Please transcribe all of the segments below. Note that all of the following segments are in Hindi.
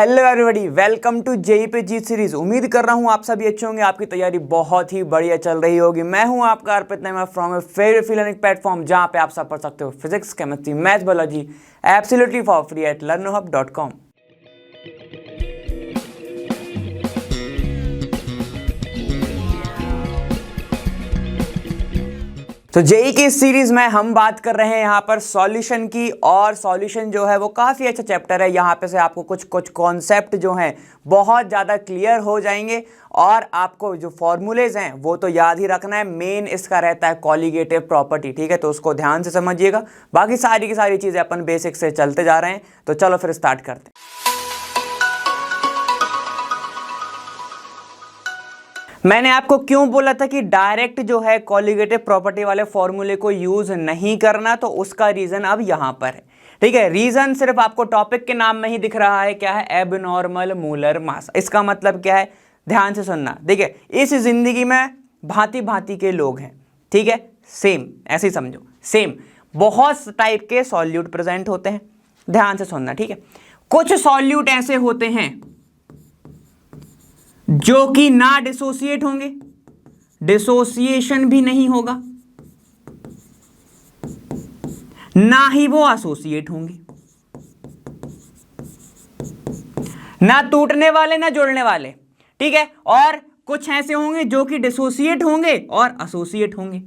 Hello everybody, welcome to JEE पे जीत सीरीज। उम्मीद कर रहा हूँ आप सभी अच्छे होंगे, आपकी तैयारी बहुत ही बढ़िया चल रही होगी। मैं हूँ आपका Arpit Naima from a favourite free platform, जहाँ पे आप सब पढ़ सकते हो physics, chemistry, math, biology absolutely for free at learnerhub.com। तो जेई की इस सीरीज में हम बात कर रहे हैं यहाँ पर सॉल्यूशन की, और सॉल्यूशन जो है वो काफ़ी अच्छा चैप्टर है। यहाँ पे से आपको कुछ कॉन्सेप्ट जो हैं बहुत ज़्यादा क्लियर हो जाएंगे, और आपको जो फॉर्मूलेज हैं वो तो याद ही रखना है। मेन इसका रहता है कॉलिगेटिव प्रॉपर्टी, ठीक है, तो उसको ध्यान से समझिएगा। बाकी सारी की सारी चीज़ें अपन बेसिक से चलते जा रहे हैं, तो चलो फिर स्टार्ट करते हैं। मैंने आपको क्यों बोला था कि डायरेक्ट जो है कॉलिगेटिव प्रॉपर्टी वाले फॉर्मूले को यूज नहीं करना, तो उसका रीजन अब यहां पर है, ठीक है। रीजन सिर्फ आपको टॉपिक के नाम में ही दिख रहा है, क्या है? Abnormal molar mass. इसका मतलब क्या है? ध्यान से सुनना। देखिए, इस जिंदगी में भांति भांति के लोग हैं, ठीक है, सेम, ऐसे ही समझो, सेम बहुत टाइप के सॉल्यूट प्रेजेंट होते हैं। ध्यान से सुनना, ठीक है। कुछ सॉल्यूट ऐसे होते हैं जो कि ना डिसोसिएट होंगे, डिसोसिएशन भी नहीं होगा, ना ही वो एसोसिएट होंगे, ना टूटने वाले ना जुड़ने वाले, ठीक है। और कुछ ऐसे होंगे जो कि डिसोसिएट होंगे और एसोसिएट होंगे,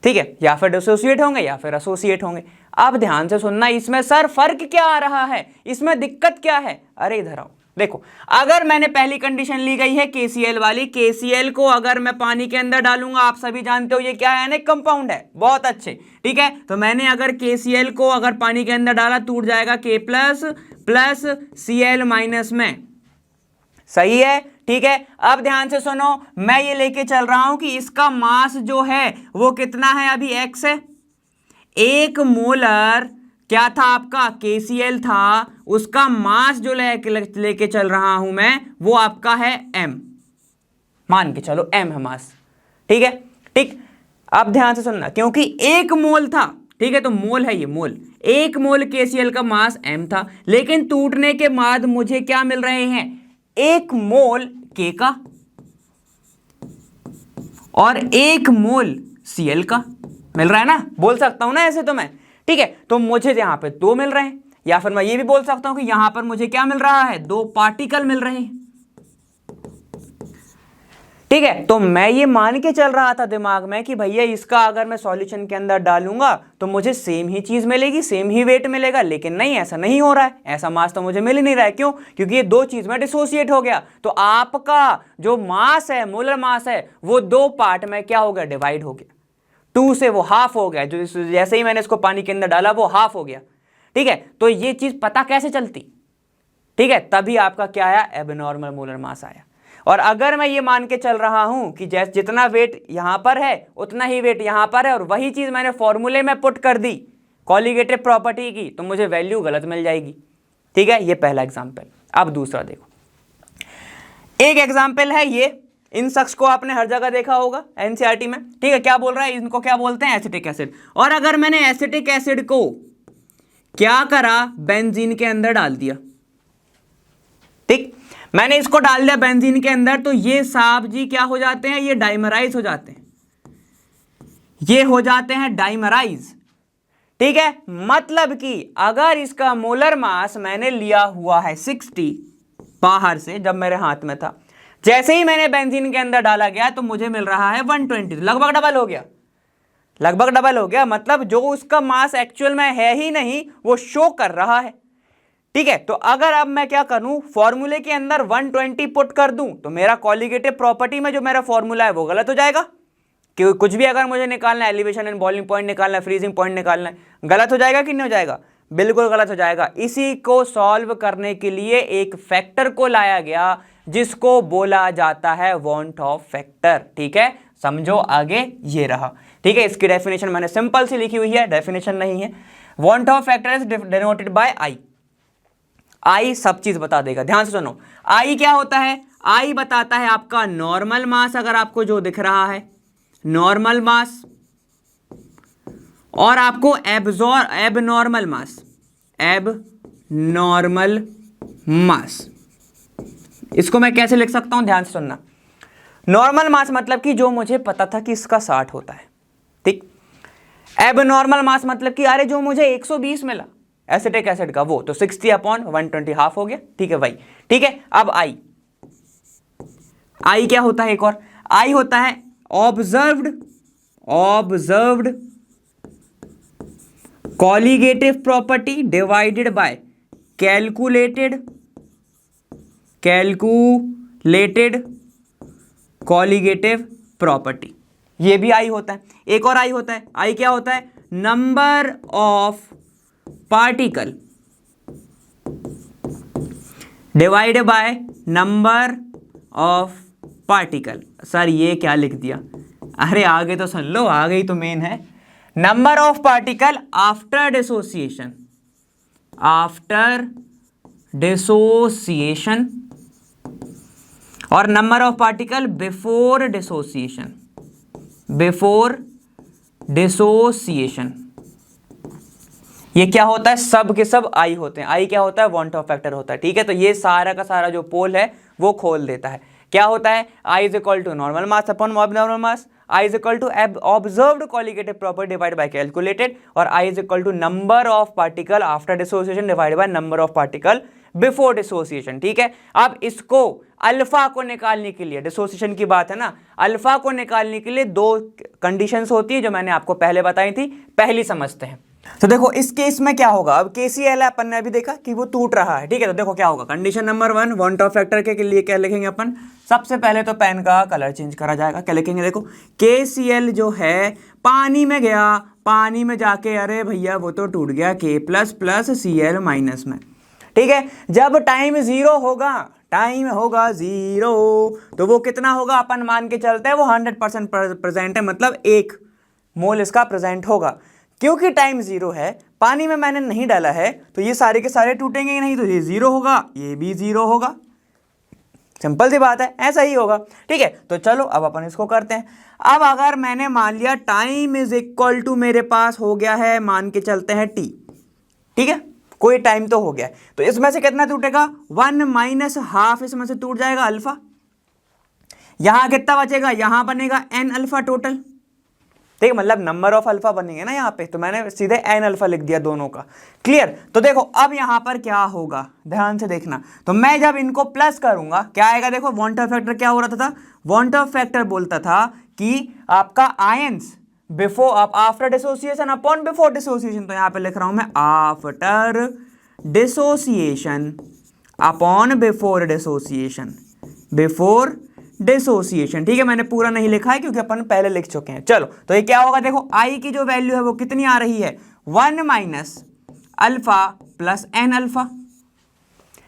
ठीक है, या फिर डिसोसिएट होंगे या फिर एसोसिएट होंगे। अब ध्यान से सुनना, इसमें सर फर्क क्या आ रहा है, इसमें दिक्कत क्या है? अरे इधर आओ। देखो, अगर मैंने पहली कंडीशन ली गई है केसीएल वाली, केसीएल को अगर मैं पानी के अंदर डालूंगा, आप सभी जानते हो ये क्या है, कंपाउंड है, बहुत अच्छे, ठीक है। तो मैंने अगर केसीएल को अगर पानी के अंदर डाला, टूट जाएगा के प्लस प्लस सीएल माइनस में, सही है, ठीक है। अब ध्यान से सुनो, मैं ये लेके चल रहा हूं कि इसका मास जो है वो कितना है, अभी एक्स है। एक मोलर क्या था आपका? केसीएल था, उसका मास जो लेके चल रहा हूं मैं, वो आपका है m, मान के चलो m है मास, ठीक है, ठीक। अब ध्यान से सुनना, क्योंकि एक मोल था, ठीक है, तो मोल है ये, मोल, एक मोल केसीएल का मास m था, लेकिन टूटने के बाद मुझे क्या मिल रहे हैं? एक मोल k का और एक मोल सीएल का मिल रहा है ना, बोल सकता हूं ना ऐसे तो मैं, ठीक है। तो मुझे यहां पे दो मिल रहे हैं, या फिर मैं ये भी बोल सकता हूं कि यहां पर मुझे क्या मिल रहा है? दो पार्टिकल मिल रहे हैं, ठीक है। तो मैं ये मान के चल रहा था दिमाग में कि भैया इसका अगर मैं सॉल्यूशन के अंदर डालूंगा तो मुझे सेम ही चीज मिलेगी, सेम ही वेट मिलेगा, लेकिन नहीं, ऐसा नहीं हो रहा है, ऐसा मास तो मुझे मिल ही नहीं रहा है। क्यों? क्योंकि ये दो चीज में डिसोसिएट हो गया। तो आपका जो मास है, मोलर मास है, वो दो पार्ट में क्या हो गया? डिवाइड हो गया, 2 से वो हाफ हो गया। जो जैसे ही मैंने इसको पानी के अंदर डाला वो हाफ हो गया, ठीक है। तो ये चीज पता कैसे चलती? ठीक है, तभी आपका क्या आया? एबनॉर्मल मोलर मास आया। और अगर मैं ये मान के चल रहा हूं कि जैसे जितना वेट यहां पर है उतना ही वेट यहां पर है, और वही चीज मैंने फॉर्मूले में पुट कर दी कॉलिगेटिव प्रॉपर्टी की, तो मुझे वैल्यू गलत मिल जाएगी, ठीक है। ये पहला एग्जाम्पल। अब दूसरा देखो, एक एग्जाम्पल है ये, इन शख्स को आपने हर जगह देखा होगा एनसीईआरटी में, ठीक है। क्या बोल रहा है? इनको क्या बोलते हैं? Acetic acid. और अगर मैंने एसिटिक एसिड को क्या करा? बेंजीन के अंदर डाल दिया, ठीक, मैंने इसको डाल दिया बेंजीन के अंदर, तो ये साहब जी क्या हो जाते हैं? ये डाइमराइज हो जाते हैं, ये हो जाते हैं डाइमराइज, ठीक है। मतलब कि अगर इसका मोलर मास मैंने लिया हुआ है 60 बाहर से, जब मेरे हाथ में था, जैसे ही मैंने बेंजीन के अंदर डाला गया तो मुझे मिल रहा है 120, लगभग डबल हो गया, लगभग डबल हो गया। मतलब जो उसका मास एक्चुअल में है ही नहीं, वो शो कर रहा है, ठीक है। तो अगर अब मैं क्या करूं, फॉर्मूले के अंदर 120 पुट कर दूं, तो मेरा कॉलिगेटिव प्रॉपर्टी में जो मेरा फॉर्मूला है वो गलत हो जाएगा। कि कुछ भी अगर मुझे निकालना है, एलिवेशन एंड बॉइलिंग पॉइंट निकालना है, फ्रीजिंग पॉइंट निकालना है, गलत हो जाएगा कि नहीं हो जाएगा? बिल्कुल गलत हो जाएगा। इसी को सॉल्व करने के लिए एक फैक्टर को लाया गया जिसको बोला जाता है वांट ऑफ फैक्टर, ठीक है। समझो आगे, ये रहा, ठीक है। इसकी डेफिनेशन मैंने सिंपल सी लिखी हुई है, डेफिनेशन नहीं है। Van't Hoff factor is denoted by i. I सब चीज बता देगा, ध्यान से सुनो। आई क्या होता है? आई बताता है आपका नॉर्मल मास, अगर आपको जो दिख रहा है नॉर्मल मास, और आपको एबनॉर्मल मास, एबनॉर्मल मास। इसको मैं कैसे लिख सकता हूं, ध्यान से सुनना। नॉर्मल मास मतलब कि जो मुझे पता था कि इसका 60 होता है, ठीक। एब नॉर्मल मास मतलब कि अरे जो मुझे 120 मिला एसिटिक एसिड का, वो तो 60/120 हाफ हो गया, ठीक है भाई, ठीक है। अब आई क्या होता है, एक और आई होता है observed colligative property divided by calculated colligative property, ये भी आई होता है। एक और आई होता है, आई क्या होता है, number of particle divided by number of particle. Sir ये क्या लिख दिया, अरे आगे तो सुन लो, आगे ही तो मेन है। Number of particle after dissociation और number of particle before dissociation. ये क्या होता है, सब के सब आई होते हैं। आई क्या होता है, वांट ऑफ फैक्टर होता है, ठीक है। तो ये सारा का सारा जो पोल है वो खोल देता है। क्या होता है, i is equal to normal mass upon abnormal mass, i is equal to observed colligative property divide by calculated, और i is equal to number of particle after dissociation divide by number of particle before dissociation, ठीक है। अब इसको अल्फा को निकालने के लिए, डिसोसिएशन की बात है ना, अल्फा को निकालने के लिए दो कंडीशंस होती है जो मैंने आपको पहले बताई थी। पहली समझते हैं। तो देखो इस केस में क्या होगा, अब KCl अपन ने अभी देखा कि वो टूट रहा है, ठीक है। तो देखो क्या होगा, condition number 1 want Hoff factor के लिए क्या लिखेंगे अपन, सबसे पहले तो पेन का कलर चेंज करा जाएगा। क्या लिखेंगे, देखो KCl जो है पानी में गया, पानी में जाके अरे भैया वो तो टूट गया K++ Cl- में, ठीक है। जब टाइम 0 होगा, तो वो कितना होगा, अपन मान के चलते हैं वो 100% प्रेजेंट है, मतलब 1 मोल इसका प्रेजेंट होगा। क्योंकि टाइम 0 है, पानी में मैंने नहीं डाला है, तो ये सारे के सारे टूटेंगे ही नहीं, तो ये 0 होगा, ये भी 0 होगा। सिंपल सी बात है, ऐसा ही होगा, ठीक है। तो चलो अब अपन इसको करते हैं। अब अगर मैंने मान लिया टाइम इज इक्वल टू मेरे पास हो गया है, मान के चलते हैं T, ठीक है, कोई टाइम तो हो गया है, तो इसमें से कितना टूटेगा, 1 - हाफ इसमें से टूट जाएगा अल्फा। यहां कितना बचेगा, यहां बनेगा n अल्फा टोटल, ठीक, मतलब नंबर ऑफ अल्फा बनेंगे ना यहाँ पे, तो मैंने सीधे n अल्फा लिख दिया दोनों का। क्लियर। तो देखो अब यहाँ पर क्या होगा, ध्यान से देखना। तो मैं जब इनको प्लस करूंगा क्या आएगा, देखो वांट ऑफ फैक्टर क्या हो रहा था, वांट ऑफ फैक्टर बोलता था कि आपका ions before after dissociation upon before dissociation, तो यहाँ पे लिख रहा हूं मैं after dissociation upon before dissociation, ठीक है। मैंने पूरा नहीं लिखा है क्योंकि अपन पहले लिख चुके हैं। चलो तो ये क्या होगा, देखो आई की जो वैल्यू है वो कितनी आ रही है, 1 - अल्फा प्लस n अल्फा,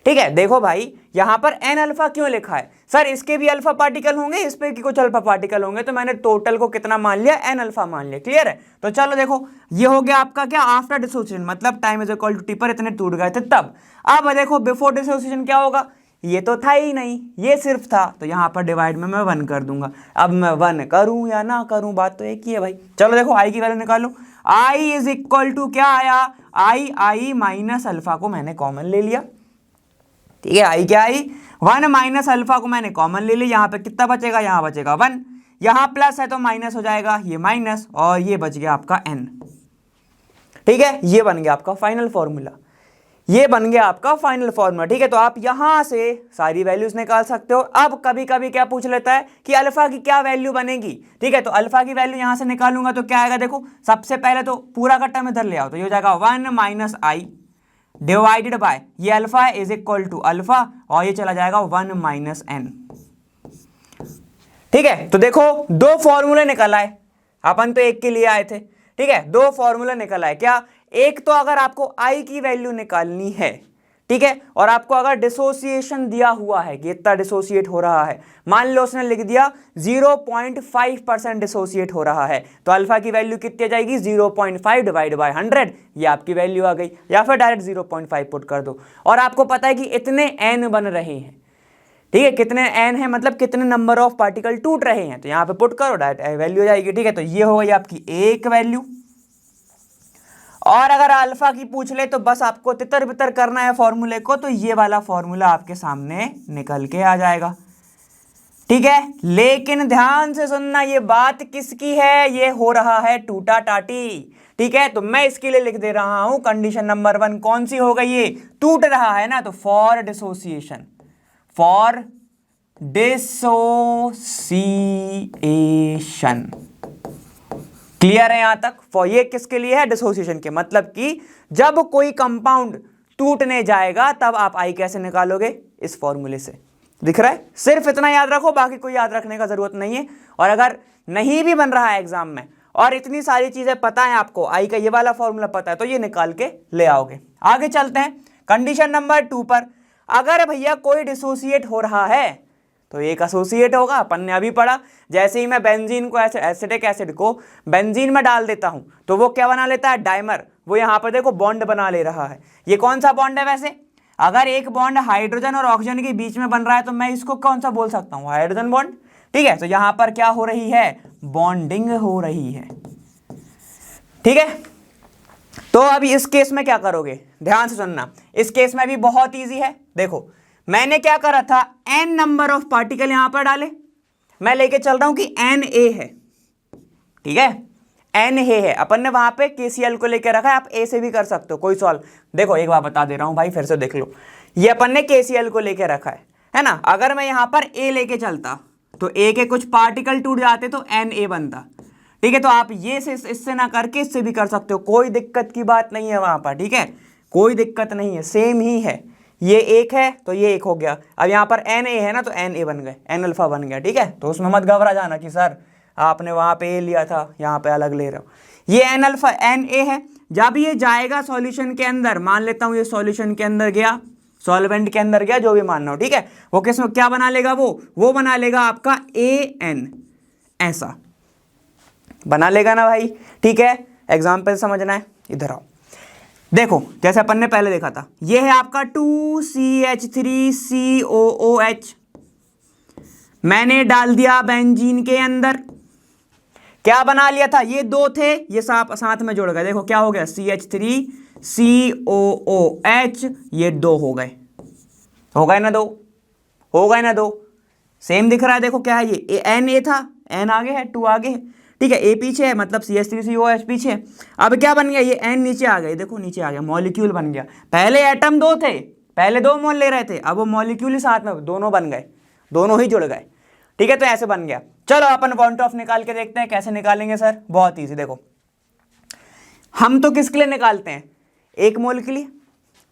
ठीक है। देखो भाई यहां पर n अल्फा क्यों लिखा है, सर इसके भी अल्फा पार्टिकल होंगे, इस पे भी कुछ अल्फा पार्टिकल होंगे, तो मैंने टोटल को कितना मान लिया, n अल्फा मान लिया। क्लियर है। तो चलो देखो ये हो गया आपका क्या, आफ्टर डिसोसिएशन, मतलब time is equal to T पर इतने टूट गए थे तब। अब देखो बिफोर डिसोसिएशन क्या होगा, ये तो था ही नहीं, ये सिर्फ था, तो यहां पर डिवाइड में मैं 1 कर दूंगा। अब मैं 1 करूं या ना करूं, बात तो एक ही है भाई। चलो देखो आई की वैल्यू निकालो, आई इज इक्वल टू क्या आया, आई माइनस अल्फा को मैंने कॉमन ले लिया, ठीक है। आई क्या आई, 1 - अल्फा को मैंने कॉमन ले लिया, यहाँ पे कितना बचेगा, यहाँ बचेगा 1, यहाँ प्लस है तो माइनस हो जाएगा, ये माइनस, और ये बच गया आपका n, ठीक है। ये बन गया आपका फाइनल फॉर्मूला, ठीक है। तो आप यहां से सारी वैल्यूज निकाल सकते हो। अब कभी कभी क्या पूछ लेता है कि अल्फा की क्या वैल्यू बनेगी, ठीक है। तो अल्फा की वैल्यू यहां से निकालूंगा तो क्या आएगा, देखो सबसे पहले तो पूरा का टर्म इधर ले आओ, तो ये हो जाएगा 1 - आई डिवाइडेड बाय ये alpha is equal to alpha, और ये चला जाएगा 1 - n, ठीक है। तो देखो दो फॉर्मूले निकल आए, अपन तो एक के लिए आए थे, ठीक है। दो फॉर्मूला निकल आए, क्या, एक तो अगर आपको आई की वैल्यू निकालनी है, ठीक है, और आपको अगर डिसोसिएशन दिया हुआ है कि इतना डिसोसिएट हो रहा है, मान लो उसने लिख दिया 0.5% डिसोसिएट हो रहा है, तो अल्फा की वैल्यू कितनी आ जाएगी, 0.5 डिवाइड बाय 100, ये आपकी वैल्यू आ गई। या फिर डायरेक्ट 0.5 पुट कर दो, और आपको पता है कि इतने n बन रहे हैं, ठीक है, कितने n है मतलब कितने नंबर ऑफ पार्टिकल टूट रहे हैं, तो यहां पे पुट करो डायरेक्ट वैल्यू आ जाएगी, ठीक है। तो ये हो गई आपकी एक वैल्यू, और अगर अल्फा की पूछ ले तो बस आपको तितर बितर करना है फॉर्मूले को, तो ये वाला फॉर्मूला आपके सामने निकल के आ जाएगा। ठीक है, लेकिन ध्यान से सुनना, ये बात किसकी है, ये हो रहा है टूटा टाटी। ठीक है, तो मैं इसके लिए लिख दे रहा हूं कंडीशन नंबर 1 कौन सी हो गई, ये टूट रहा है ना, तो for dissociation, for dissociation. Clear है यहां तक? फॉर ये किसके लिए है, डिसोसिएशन के, मतलब कि जब कोई कंपाउंड टूटने जाएगा तब आप आई कैसे निकालोगे, इस फॉर्मूले से। दिख रहा है? सिर्फ इतना याद रखो, बाकी कोई याद रखने का जरूरत नहीं है। और अगर नहीं भी बन रहा है एग्जाम में और इतनी सारी चीजें पता है आपको, आई का ये वाला फॉर्मूला पता है, तो ये निकाल के ले आओगे। आगे चलते हैं कंडीशन नंबर 2 पर। अगर भैया कोई डिसोसिएट हो रहा है तो एक एसोसिएट होगा, अपन ने अभी पढ़ा। जैसे ही मैं बेंजीन को एसिटिक एसिड को बेंजीन में डाल देता हूं तो वो क्या बना लेता है, डाइमर। वो यहां पर देखो बॉन्ड बना ले रहा है। ये कौन सा बॉन्ड है वैसे, अगर एक बॉन्ड हाइड्रोजन और ऑक्सीजन के बीच में बन रहा है तो मैं इसको कौन सा बोल सकता हूं, हाइड्रोजन बॉन्ड। ठीक है, तो यहां पर क्या हो रही है, बॉन्डिंग हो रही है। ठीक है, तो अभी इस केस में क्या करोगे, ध्यान से सुनना। इस केस में भी बहुत इजी है। देखो मैंने क्या करा था, n नंबर ऑफ पार्टिकल यहां पर डाले, मैं लेके चल रहा हूं कि Na है। ठीक है, Na है, अपन ने वहां पे KCl को लेके रखा है, आप A से भी कर सकते हो, कोई सवाल। देखो एक बार बता दे रहा हूं भाई, फिर से देख लो, ये अपन ने KCl को लेके रखा है ना। अगर मैं यहां पर A लेके चलता तो A के कुछ पार्टिकल टूट जाते तो Na बनता। ठीक है, तो आप ये से इससे ना करके इससे भी कर सकते हो, कोई दिक्कत की बात नहीं है वहां पर। ठीक है, कोई दिक्कत नहीं है, सेम ही है। ये एक है तो ये एक हो गया। अब यहाँ पर Na है ना, तो Na बन गए, N अल्फा बन गया। ठीक है, तो उसमें मत घबरा जाना कि सर आपने वहाँ पे A लिया था यहाँ पे अलग ले रहे हो। ये N अल्फा Na है। जब ये जाएगा सॉल्यूशन के अंदर, मान लेता हूँ ये सॉल्यूशन के अंदर गया, सॉल्वेंट के अंदर गया, जो भी मानना हो। ठीक है, वो किसमें क्या बना लेगा, वो बना लेगा आपका AN, ऐसा बना लेगा ना भाई। ठीक है, एग्जाम्पल समझना है, इधर आओ। देखो जैसे अपन ने पहले देखा था, ये है आपका 2CH3COOH, मैंने डाल दिया बेंजीन के अंदर, क्या बना लिया था, ये दो थे, ये साथ में जुड़ गए। देखो क्या हो गया, CH3COOH, ये दो हो गए ना, दो हो गए ना, दो सेम दिख रहा है। देखो क्या है, ये Na था, N आगे है, 2 आगे है। ठीक है, A पीछे है, मतलब CH3COOH पीछे है। अब क्या बन गया, ये N नीचे आ गए, देखो नीचे आ गया, मॉलिक्यूल बन गया। पहले एटम दो थे, पहले 2 मोल ले रहे थे, अब वो मॉलिक्यूल ही साथ में दोनों बन गए, दोनों ही जुड़ गए। ठीक है, तो ऐसे बन गया। चलो अपन पॉइंट ऑफ निकाल के देखते हैं कैसे निकालेंगे सर। बहुत ईजी, देखो हम तो किसके लिए निकालते हैं, 1 मोल के लिए।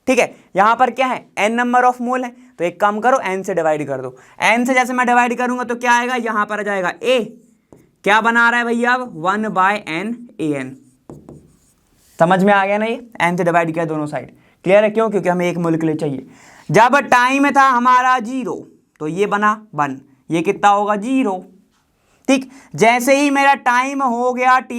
ठीक है, यहां पर क्या है, N नंबर ऑफ मोल है, तो एक काम करो N से डिवाइड कर दो। N से जैसे मैं डिवाइड करूंगा तो क्या आएगा, यहां पर आ जाएगा A, क्या बना रहा है भैया अब 1/n AN। समझ में आ गया ना, ये N से डिवाइड किया दोनों साइड। क्लियर है, क्यों, क्योंकि हमें 1 मोल के लिए चाहिए। जब टाइम था हमारा 0 तो ये बना 1, ये कितना होगा 0। ठीक, जैसे ही मेरा टाइम हो गया T,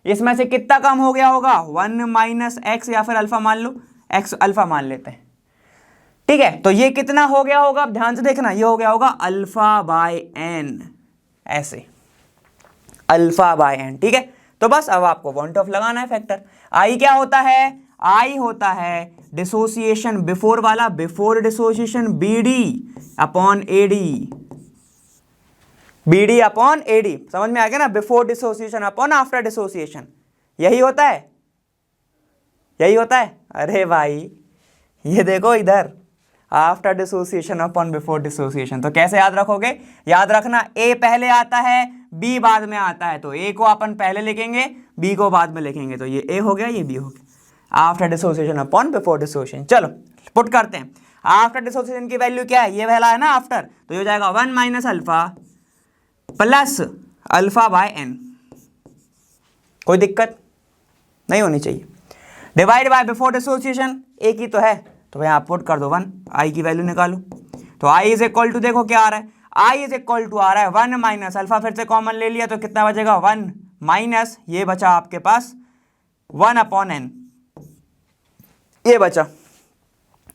इसमें से कितना कम हो गया होगा, 1 - x, या फिर अल्फा मान लो, x अल्फा मान लेते हैं। ठीक है, तो ये कितना हो गया होगा, अब ध्यान से देखना, ये हो गया होगा α/n, ऐसे α/n। ठीक है, तो बस अब आपको पॉइंट ऑफ लगाना है फैक्टर। आई क्या होता है, आई होता है डिसोसिएशन बिफोर वाला, बिफोर डिसोसिएशन BD/AD, BD/AD, समझ में आ गया ना, before dissociation upon after dissociation, यही होता है, यही होता है। अरे भाई ये देखो इधर, after dissociation upon before dissociation. तो कैसे याद रखोगे, याद रखना A पहले आता है, B बाद में आता है, तो A को अपन पहले लिखेंगे, B को बाद में लिखेंगे, तो ये A हो गया, ये B हो गया। After dissociation upon before dissociation. चलो पुट करते हैं, आफ्टर डिसोसिएशन की वैल्यू क्या है, ये वाला है ना आफ्टर, तो ये हो जाएगा 1 - अल्फा प्लस α/n। कोई दिक्कत नहीं होनी चाहिए। डिवाइड बाय बिफोर डिसोसिएशन, एक ही तो है, तो भाई आप पुट कर दो 1, आई की वैल्यू निकालो। तो आई इज इक्वल टू, देखो क्या आ रहा है, आई इज इक्वल टू आ रहा है 1 - अल्फा, फिर से कॉमन ले लिया तो कितना बचेगा 1 माइनस, ये बचा आपके पास 1/n, ये बचा।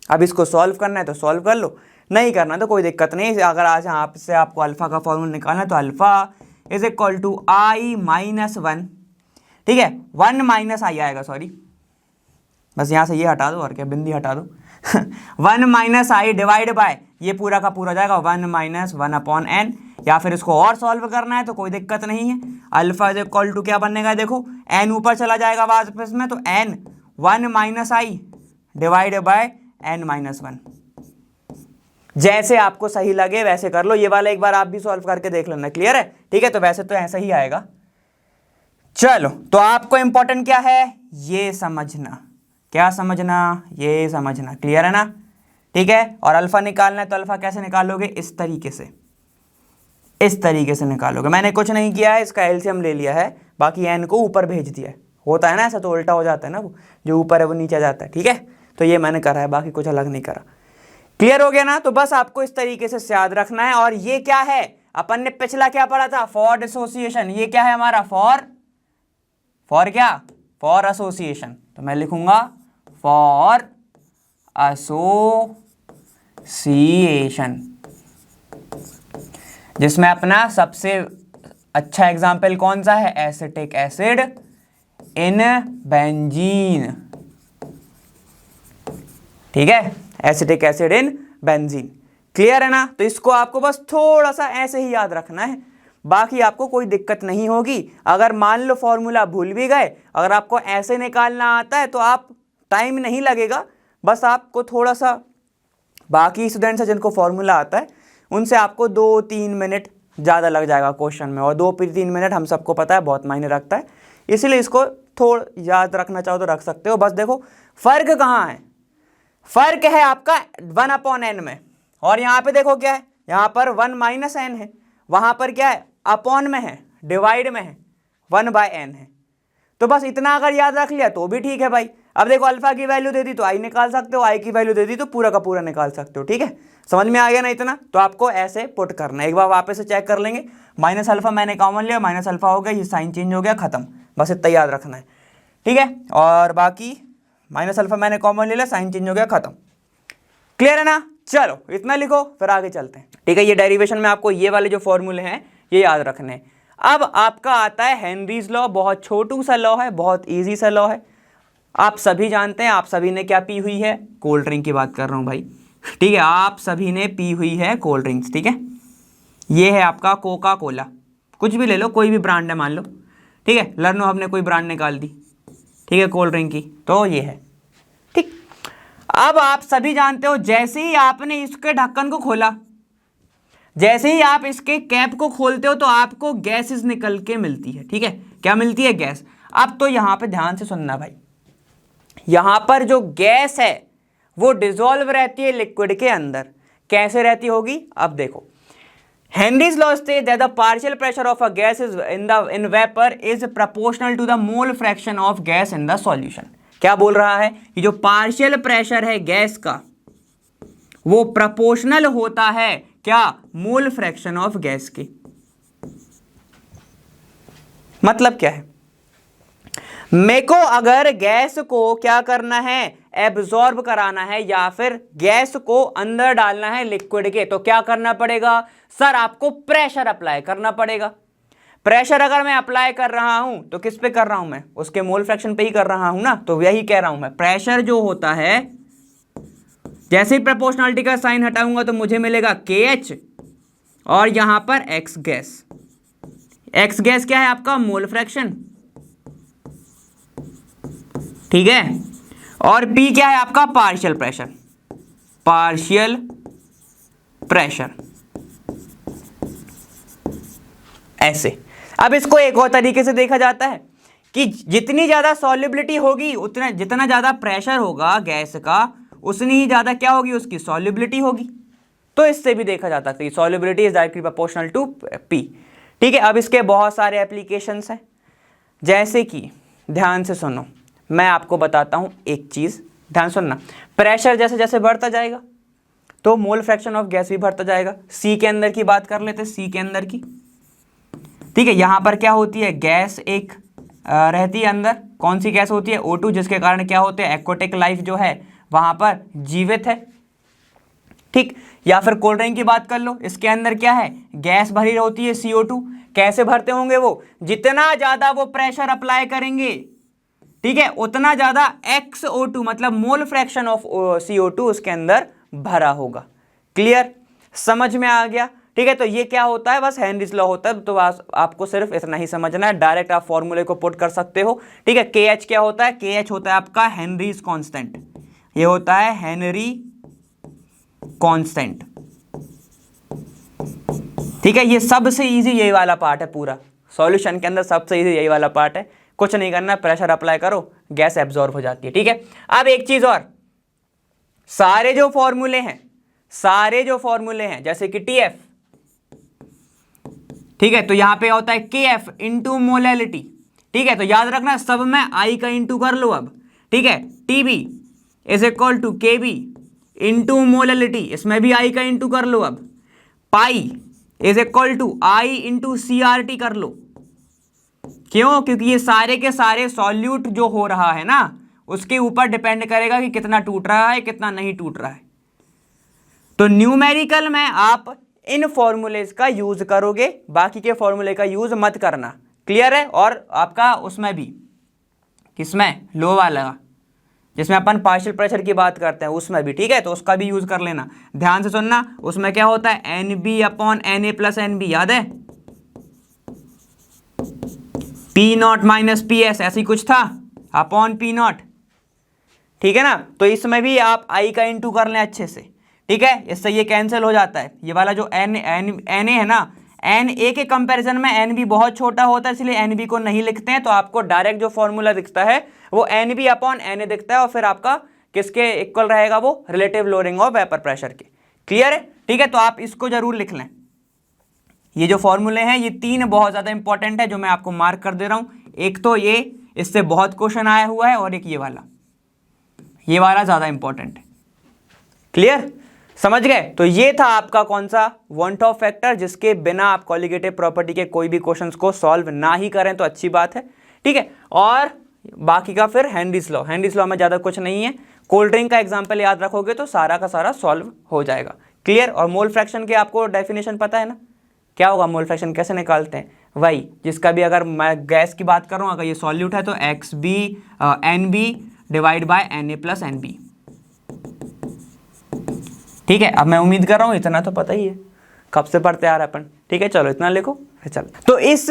अब इसको सॉल्व करना है तो सॉल्व कर लो, नहीं करना तो कोई दिक्कत नहीं। अगर आज यहाँ से आपको अल्फा का फॉर्मूला निकालना है तो alpha is equal to I - 1 ठीक है, 1 माइनस आई आएगा, सॉरी बस यहाँ से ये हटा दो और क्या, बिंदी हटा दो 1 माइनस आई डिवाइड बाय ये पूरा का पूरा जाएगा 1 माइनस 1 अपॉन एन, या फिर इसको और सॉल्व करना है तो कोई दिक्कत नहीं है। अल्फा इज इक्वल टू क्या बनेगा, देखो एन ऊपर चला जाएगा वापस में, तो N 1 minus I divide by N minus 1। जैसे आपको सही लगे वैसे कर लो, ये वाला एक बार आप भी सॉल्व करके देख लेना, क्लियर है, ठीक है। तो वैसे तो ऐसा ही आएगा। चलो, तो आपको इंपॉर्टेंट क्या है, ये समझना, क्या समझना, ये समझना, क्लियर है ना, ठीक है। और अल्फा निकालना है तो अल्फा कैसे निकालोगे, इस तरीके से, इस तरीके से निकालोगे। मैंने कुछ नहीं किया है, इसका एलसीएम ले लिया है, बाकी एन को ऊपर भेज दिया है, होता है ना ऐसा, तो उल्टा हो जाता है ना, वो जो ऊपर है वो नीचे जाता है, ठीक है। तो ये मैंने करा है, बाकी कुछ अलग नहीं करा, क्लियर हो गया ना। तो बस आपको इस तरीके से याद रखना है। और ये क्या है, अपन ने पिछला क्या पढ़ा था, फॉर डिसोसिएशन, ये क्या है हमारा, फॉर क्या, फॉर एसोसिएशन। तो मैं लिखूंगा फॉर एसोसिएशन, जिसमें अपना सबसे अच्छा एग्जाम्पल कौन सा है, एसिटिक एसिड इन बेंजीन, ठीक है, acetic acid in benzene, clear है ना। तो इसको आपको बस थोड़ा सा ऐसे ही याद रखना है, बाकी आपको कोई दिक्कत नहीं होगी। अगर मान लो फॉर्मूला भूल भी गए, अगर आपको ऐसे निकालना आता है तो आप टाइम नहीं लगेगा, बस आपको थोड़ा सा, बाकी स्टूडेंट्स हैं जिनको फॉर्मूला आता है उनसे आपको 2-3 मिनट ज़्यादा लग जाएगा क्वेश्चन में, और 2-3 मिनट हम सबको पता है बहुत मायने रखता है, इसलिए इसको थोड़ा याद रखना चाहो तो रख सकते हो। बस देखो फर्क कहाँ है, फर्क है आपका 1 अपॉन एन में, और यहाँ पे देखो क्या है, यहाँ पर 1 माइनस एन है, वहाँ पर क्या है, अपॉन में है, डिवाइड में है, 1 बाय एन है। तो बस इतना अगर याद रख लिया तो भी ठीक है भाई। अब देखो अल्फा की वैल्यू दे दी तो आई निकाल सकते हो, आई की वैल्यू दे दी तो पूरा का पूरा निकाल सकते हो, ठीक है। समझ में आ गया ना इतना, तो आपको ऐसे पुट करना है। एक बार वापस से चेक कर लेंगे, माइनस अल्फा मैंने कॉमन लिया, माइनस अल्फा हो गया, ये साइन चेंज हो गया, खत्म, बस इतना याद रखना है, ठीक है। और बाकी माइनस अल्फा मैंने कॉमन ले लिया, साइन चेंज हो गया, खत्म, क्लियर है ना। चलो इतना लिखो, फिर आगे चलते हैं, ठीक है। ये डेरिवेशन में आपको ये वाले जो फॉर्मूले हैं ये याद रखने हैं। अब आपका आता है हेनरीज लॉ, बहुत छोटू सा लॉ है, बहुत इजी सा लॉ है, आप सभी जानते हैं। आप सभी ने क्या पी हुई है, कोल्ड ड्रिंक की बात कर रहा हूँ भाई, ठीक है, आप सभी ने पी हुई है कोल्ड ड्रिंक्स, ठीक है। ये है आपका कोका कोला, कुछ भी ले लो, कोई भी ब्रांड है मान लो, ठीक है, लर्नो हमने कोई ब्रांड निकाल दी, ठीक है, कोल्ड ड्रिंक की, तो ये है, ठीक। अब आप सभी जानते हो, जैसे ही आपने इसके ढक्कन को खोला, जैसे ही आप इसके कैप को खोलते हो तो आपको गैसेस निकल के मिलती है, ठीक है, क्या मिलती है, गैस। अब तो यहां पे ध्यान से सुनना भाई, यहां पर जो गैस है वो डिसॉल्व रहती है लिक्विड के अंदर, कैसे रहती होगी, अब देखो, Henry's law states that the partial pressure of a gas is in vapour is proportional to the mole fraction of gas in the solution. क्या बोल रहा है कि जो पार्शियल प्रेशर है गैस का वो प्रोपोर्शनल होता है क्या, मोल फ्रैक्शन ऑफ गैस की। मतलब क्या है, मेरे को अगर गैस को क्या करना है, एब्जॉर्ब कराना है, या फिर गैस को अंदर डालना है लिक्विड के, तो क्या करना पड़ेगा सर, आपको प्रेशर अप्लाई करना पड़ेगा। प्रेशर अगर मैं अप्लाई कर रहा हूं तो किस पे कर रहा हूं मैं, उसके मोल फ्रैक्शन पे ही कर रहा हूं ना, तो यही कह रहा हूं मैं, प्रेशर जो होता है, जैसे ही प्रोपोर्शनलिटी का साइन हटाऊंगा तो मुझे मिलेगा KH, और यहां पर X गैस, X गैस क्या है आपका, मोल फ्रैक्शन, ठीक है, और P क्या है आपका, पार्शियल प्रेशर, पार्शियल प्रेशर, ऐसे। अब इसको एक और तरीके से देखा जाता है कि जितनी ज्यादा सॉल्युबिलिटी होगी उतना, जितना ज्यादा प्रेशर होगा गैस का, उतनी ही ज्यादा क्या होगी, उसकी सॉल्युबिलिटी होगी। तो इससे भी देखा जाता है solubility is directly proportional to P, ठीक है। अब इसके बहुत सारे एप्लीकेशंस हैं, जैसे कि ध्यान से सुनो, मैं आपको बताता हूं एक चीज, ध्यान सुनना, प्रेशर जैसे जैसे बढ़ता जाएगा तो मोल फ्रैक्शन ऑफ गैस भी बढ़ता जाएगा। सी के अंदर की बात कर लेते, सी के अंदर की, ठीक है, यहां पर क्या होती है, गैस एक रहती है अंदर, कौन सी गैस होती है, O2, जिसके कारण क्या होते हैं, एक्वाटिक लाइफ जो है वहां पर जीवित है, ठीक। या फिर कोल्ड ड्रिंक की बात कर लो, इसके अंदर क्या है, गैस भरी होती है CO2, कैसे भरते होंगे वो, जितना ज्यादा वो प्रेशर अप्लाई करेंगे, ठीक है, उतना ज्यादा XO2 मतलब मोल फ्रैक्शन ऑफ CO2 उसके अंदर भरा होगा। क्लियर, समझ में आ गया? ठीक है, तो ये क्या होता है, बस हेनरीज लॉ होता है। तो आपको सिर्फ इतना ही समझना है, डायरेक्ट आप फॉर्मूले को पुट कर सकते हो। ठीक है, KH क्या होता है, KH होता है आपका हेनरीज कांस्टेंट, ये होता है हेनरी कांस्टेंट। ठीक है, ये सबसे इजी यही वाला पार्ट है, पूरा सॉल्यूशन के अंदर सबसे इजी यही वाला पार्ट है। कुछ नहीं करना, प्रेशर अप्लाई करो, गैस एब्जॉर्ब हो जाती है। ठीक है, अब एक चीज और, सारे जो फॉर्मूले हैं जैसे कि TF, ठीक है, तो यहां पे होता है KF इंटू मोलैलिटी। ठीक है, तो याद रखना सब में I का इंटू कर लो अब। ठीक है, TB is equal to KB into molality, इसमें भी I का इंटू कर लो अब। Pi is equal to I into CRT कर लो। क्यों? क्योंकि ये सारे के सारे सॉल्यूट जो हो रहा है ना, उसके ऊपर डिपेंड करेगा कि कितना टूट रहा है, कितना नहीं टूट रहा है। तो न्यूमेरिकल में आप इन फॉर्मूलेज का यूज करोगे, बाकी के फॉर्मूले का यूज मत करना। क्लियर है? और आपका उसमें भी, किसमें, लो वाला जिसमें अपन पार्शियल प्रेशर की बात करते हैं उसमें भी, ठीक है, तो उसका भी यूज कर लेना। ध्यान से सुनना, उसमें क्या होता है, NB upon NA plus NB, याद है, P0 माइनस PS ऐसी कुछ था, अपॉन P0। ठीक है ना, तो इसमें भी आप I का इंटू कर लें अच्छे से। ठीक है, इससे ये कैंसिल हो जाता है, ये वाला जो NA है ना, NA के कंपैरिजन में NB बहुत छोटा होता है, इसलिए NB को नहीं लिखते हैं। तो आपको डायरेक्ट जो फॉर्मूला दिखता है वो NB अपॉन NA दिखता है, और फिर आपका किसके इक्वल रहेगा, वो relative loading of vapour pressure के। क्लियर है? ठीक है, तो आप इसको जरूर लिख लें। ये जो फॉर्मूले हैं ये तीन बहुत ज्यादा इंपॉर्टेंट है, जो मैं आपको मार्क कर दे रहा हूं। एक तो ये, इससे बहुत क्वेश्चन आया हुआ है, और एक ये वाला ज्यादा इंपॉर्टेंट है। क्लियर, समझ गए? तो ये था आपका कौन सा, वन टॉप फैक्टर, जिसके बिना आप कॉलिगेटिव प्रॉपर्टी के कोई भी क्वेश्चंस को सॉल्व ना ही करें तो अच्छी बात है। ठीक है, और बाकी का फिर हेनरीज लॉ में ज्यादा कुछ नहीं है। कोल्ड ड्रिंक का एग्जांपल याद रखोगे तो सारा का सारा सॉल्व हो जाएगा। क्लियर, और मोल फ्रैक्शन के आपको डेफिनेशन पता है ना, क्या होगा मोल फ्रैक्शन कैसे निकालते हैं, वही जिसका भी, अगर मैं गैस की बात करूं, अगर ये सॉल्यूट है तो XB NB divide by NA plus NB। ठीक है, अब मैं उम्मीद कर रहा हूं इतना तो पता ही है, कब से पढ़ते आ रहे अपन। ठीक है, चलो इतना लिखो फिर चलो। तो इस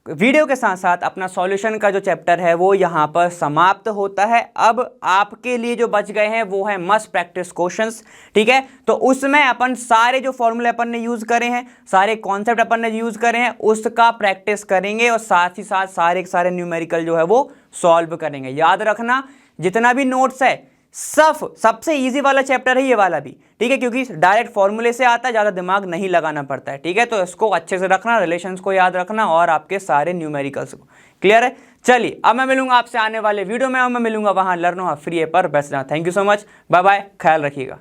वीडियो के साथ साथ अपना सॉल्यूशन का जो चैप्टर है वो यहाँ पर समाप्त होता है। अब आपके लिए जो बच गए हैं वो है मस्ट प्रैक्टिस क्वेश्चंस। ठीक है, तो उसमें अपन सारे जो फॉर्मूले अपन ने यूज करे हैं, सारे कॉन्सेप्ट अपन ने यूज करे हैं, उसका प्रैक्टिस करेंगे, और साथ ही साथ सारे के सारे न्यूमेरिकल जो है वो सॉल्व करेंगे। याद रखना, जितना भी नोट्स है सबसे इजी वाला चैप्टर है ये वाला भी। ठीक है, क्योंकि डायरेक्ट फॉर्मूले से आता है, ज़्यादा दिमाग नहीं लगाना पड़ता है। ठीक है, तो इसको अच्छे से रखना, रिलेशंस को याद रखना, और आपके सारे न्यूमेरिकल्स को। क्लियर है? चलिए, अब मैं मिलूंगा आपसे आने वाले वीडियो में, और मैं मिलूंगा वहां लर्न फ्री पर। Best, thank you so much, bye bye, ख्याल रखिएगा।